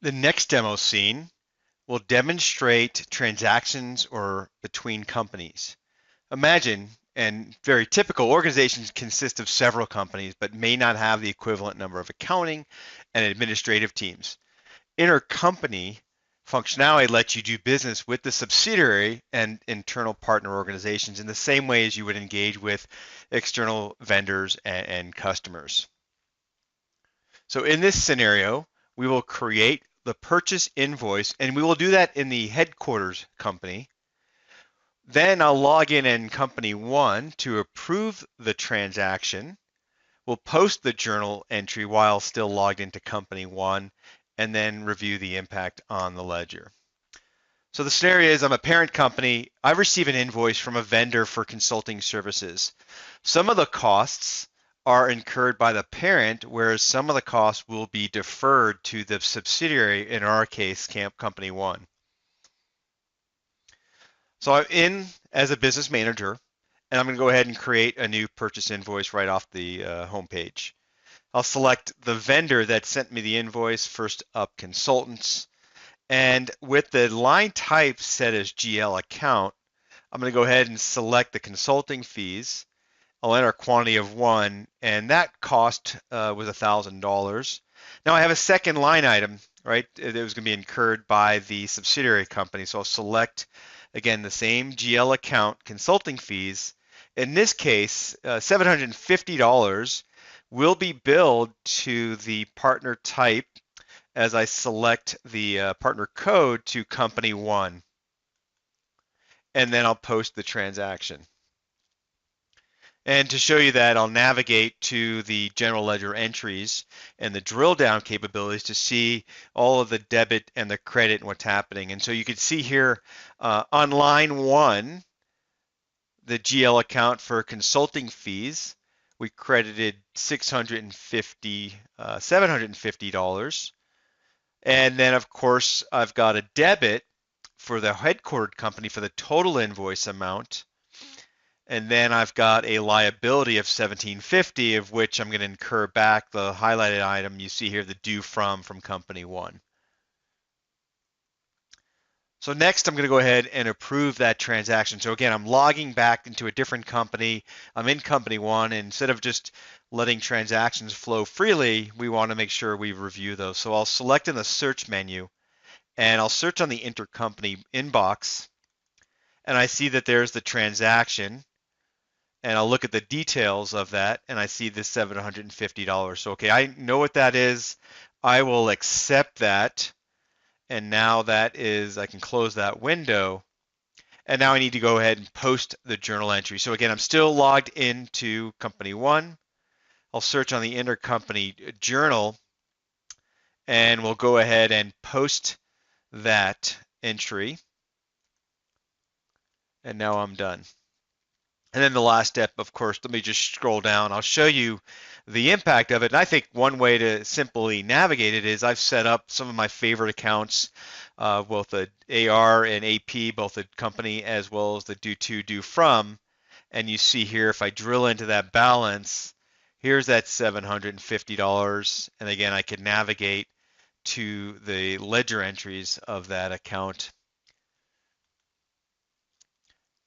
The next demo scene will demonstrate transactions or between companies. Imagine, and very typical, organizations consist of several companies but may not have the equivalent number of accounting and administrative teams. Intercompany functionality lets you do business with the subsidiary and internal partner organizations in the same way as you would engage with external vendors and customers. So in this scenario, we will create the purchase invoice, and we will do that in the headquarters company. Then I'll log in company one to approve the transaction. We'll post the journal entry while still logged into company one, and then review the impact on the ledger. So the scenario is I'm a parent company. I receive an invoice from a vendor for consulting services. Some of the costs are incurred by the parent, whereas some of the costs will be deferred to the subsidiary, in our case, Company One. So I'm in as a business manager, and I'm going to go ahead and create a new purchase invoice right off the home page. I'll select the vendor that sent me the invoice, first up consultants, and with the line type set as GL account, I'm going to go ahead and select the consulting fees. I'll enter a quantity of one, and that cost was $1,000. Now I have a second line item, right? It was going to be incurred by the subsidiary company. So I'll select, again, the same GL account consulting fees. In this case, $750 will be billed to the partner type as I select the partner code to company one. And then I'll post the transaction. And to show you that, I'll navigate to the general ledger entries and the drill down capabilities to see all of the debit and the credit and what's happening. And so you can see here on line one, the GL account for consulting fees, we credited $750. And then of course, I've got a debit for the headquartered company for the total invoice amount. And then I've got a liability of $1,750, of which I'm going to incur back the highlighted item you see here, the due from company one. So next I'm going to go ahead and approve that transaction. So again, I'm logging back into a different company. I'm in company one, and instead of just letting transactions flow freely, we want to make sure we review those. So I'll select in the search menu, and I'll search on the intercompany inbox, and I see that there's the transaction. And I'll look at the details of that, and I see this $750. So, okay, I know what that is. I will accept that. And now that is, I can close that window. And now I need to go ahead and post the journal entry. So again, I'm still logged into company one. I'll search on the intercompany journal, and we'll go ahead and post that entry. And now I'm done. And then the last step, of course, let me just scroll down. I'll show you the impact of it. And I think one way to simply navigate it is I've set up some of my favorite accounts, both the AR and AP, both the company as well as the due to, due from. And you see here, if I drill into that balance, here's that $750. And again, I can navigate to the ledger entries of that account.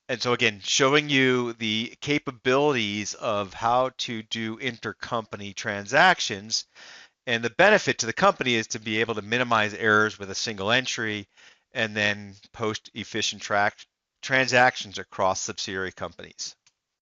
And so again, showing you the capabilities of how to do intercompany transactions. And the benefit to the company is to be able to minimize errors with a single entry and then post efficient transactions across subsidiary companies.